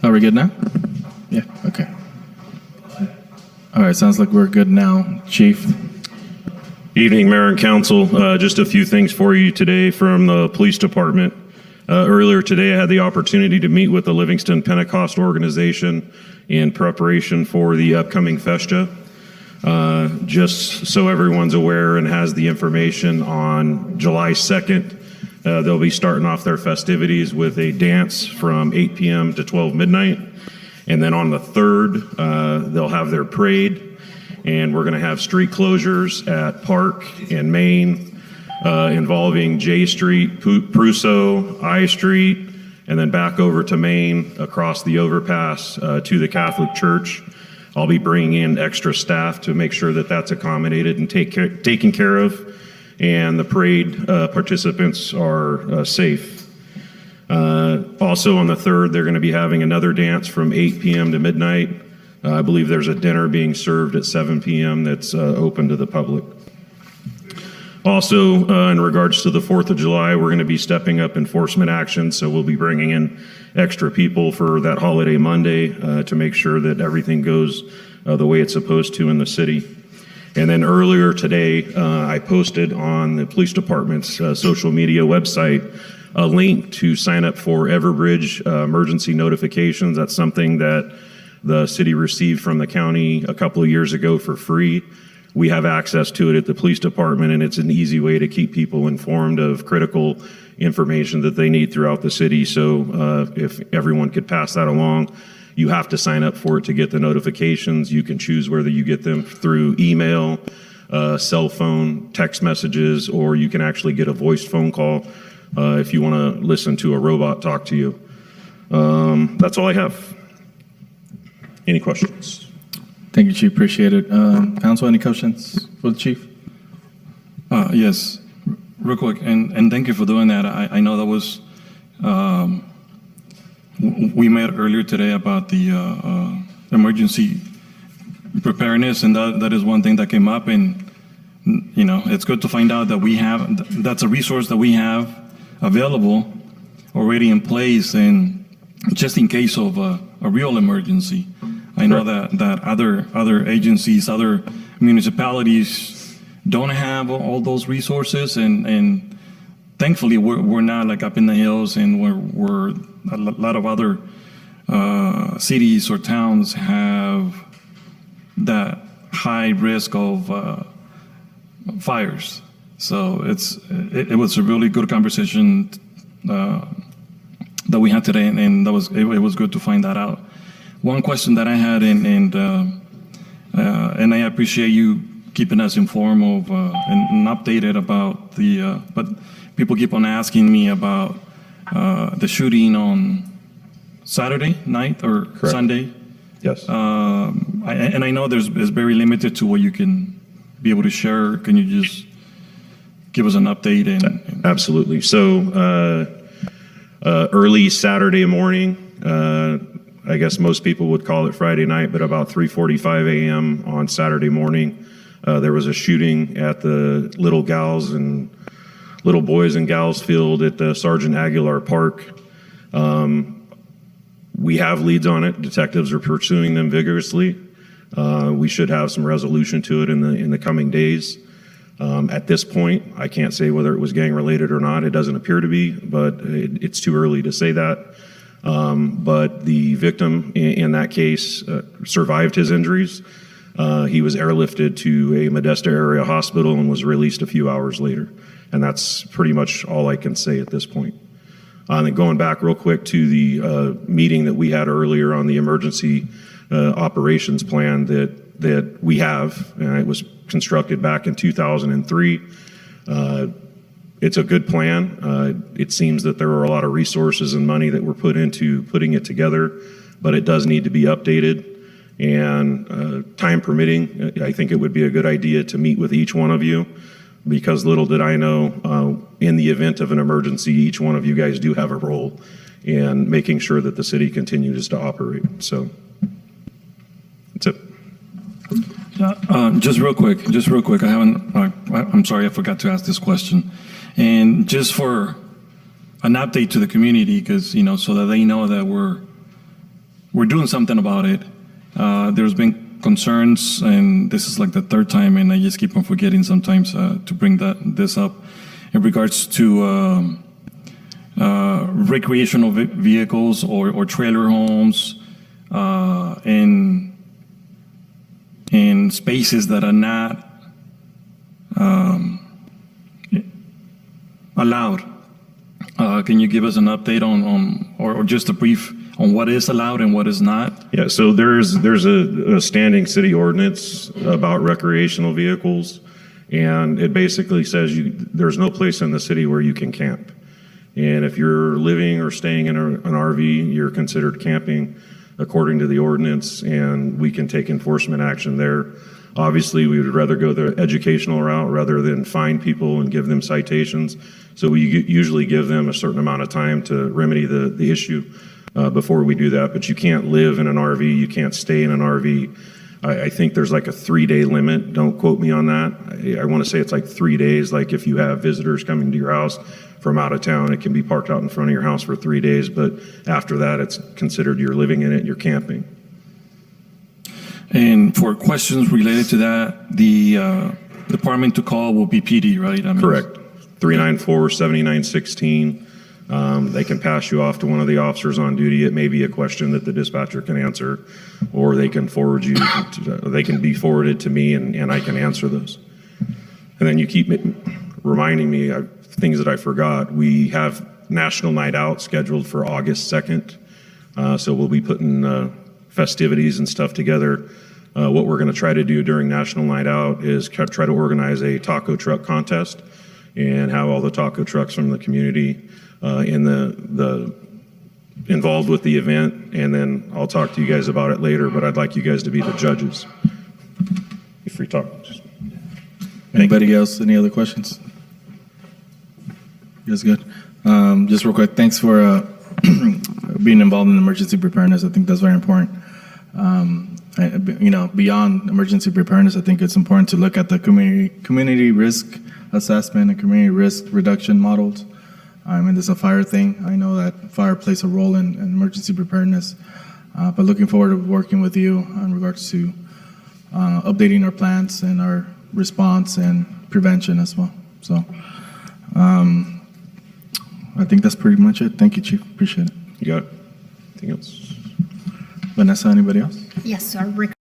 Are we good now? Yeah, okay. All right, sounds like we're good now. Chief? Evening, Mayor and Council. Just a few things for you today from the Police Department. Earlier today, I had the opportunity to meet with the Livingston Pentecost organization in preparation for the upcoming Festa. Just so everyone's aware and has the information, on July 2nd, they'll be starting off their festivities with a dance from 8 p.m. to 12 midnight. And then on the 3rd, they'll have their parade. And we're going to have street closures at Park and Main involving J Street, Prusso, I Street, and then back over to Main across the overpass to the Catholic Church. I'll be bringing in extra staff to make sure that that's accommodated and taken care of, and the parade participants are safe. Also on the 3rd, they're going to be having another dance from 8 p.m. to midnight. I believe there's a dinner being served at 7 p.m. that's open to the public. Also, in regards to the 4th of July, we're going to be stepping up enforcement action, so we'll be bringing in extra people for that holiday Monday to make sure that everything goes the way it's supposed to in the city. And then earlier today, I posted on the police department's social media website a link to sign up for Everbridge emergency notifications. That's something that the city received from the county a couple of years ago for free. We have access to it at the police department, and it's an easy way to keep people informed of critical information that they need throughout the city. So if everyone could pass that along, you have to sign up for it to get the notifications. You can choose whether you get them through email, cell phone, text messages, or you can actually get a voiced phone call if you want to listen to a robot talk to you. That's all I have. Any questions? Thank you, Chief. Appreciate it. Council, any questions for the Chief? Yes, real quick, and thank you for doing that. I know that was, we met earlier today about the emergency preparedness, and that is one thing that came up, and you know, it's good to find out that we have, that's a resource that we have available already in place, and just in case of a real emergency. I know that other agencies, other municipalities don't have all those resources, and thankfully we're not like up in the hills, and we're a lot of other cities or towns have that high risk of fires. So it was a really good conversation that we had today, and it was good to find that out. One question that I had, and I appreciate you keeping us informed of and updated about the, but people keep on asking me about the shooting on Saturday night or Correct. Sunday. Yes. And I know it's very limited to what you can be able to share. Can you just give us an update? And Absolutely. So early Saturday morning, I guess most people would call it Friday night, but about 3:45 a.m. on Saturday morning, there was a shooting at the Little Boys and Gals Field at Sergeant Aguilar Park. We have leads on it. Detectives are pursuing them vigorously. We should have some resolution to it in the coming days. At this point, I can't say whether it was gang related or not. It doesn't appear to be, but it's too early to say that. But the victim in that case survived his injuries. He was airlifted to a Modesto area hospital and was released a few hours later. And that's pretty much all I can say at this point. And then going back real quick to the meeting that we had earlier on the emergency operations plan that we have, and it was constructed back in 2003. It's a good plan. It seems that there were a lot of resources and money that were put into putting it together, but it does need to be updated. And time permitting, I think it would be a good idea to meet with each one of you, because little did I know, in the event of an emergency, each one of you guys do have a role in making sure that the city continues to operate. So that's it. Just real quick. I'm sorry, I forgot to ask this question. And just for an update to the community, because, you know, so that they know that we're we're doing something about it. There's been concerns, and this is like the third time, and I just keep on forgetting sometimes to bring this up in regards to recreational vehicles or trailer homes in spaces that are not allowed. Can you give us an update on or just a brief on what is allowed and what is not? Yeah, so there's a standing city ordinance about recreational vehicles, and it basically says there's no place in the city where you can camp. And if you're living or staying in an RV, you're considered camping according to the ordinance, and we can take enforcement action there. Obviously, we would rather go the educational route rather than fine people and give them citations. So we usually give them a certain amount of time to remedy the issue before we do that. But you can't live in an RV, you can't stay in an RV. I think there's like a 3-day limit. Don't quote me on that. I want to say it's like 3 days. Like if you have visitors coming to your house from out of town, it can be parked out in front of your house for 3 days. But after that, it's considered you're living in it, you're camping. And for questions related to that, the department to call will be PD, right? I mean, Correct. 394-7916. They can pass you off to one of the officers on duty. It may be a question that the dispatcher can answer, or they can forward you. They can be forwarded to me, and I can answer those. And then you keep reminding me of things that I forgot. We have National Night Out scheduled for August 2nd, so we'll be putting festivities and stuff together. What we're going to try to do during National Night Out is try to organize a taco truck contest and have all the taco trucks from the community involved with the event, and then I'll talk to you guys about it later, but I'd like you guys to be the judges. If free talk. Anybody else? Any other questions? You guys good? Just real quick, thanks for being involved in emergency preparedness. I think that's very important. Beyond emergency preparedness, I think it's important to look at the community risk assessment and community risk reduction models. There's a fire thing. I know that fire plays a role in emergency preparedness, but looking forward to working with you in regards to updating our plans and our response and prevention as well. So I think that's pretty much it. Thank you, Chief. Appreciate it. You got it? Anything else? Vanessa, anybody else? Yes, sir.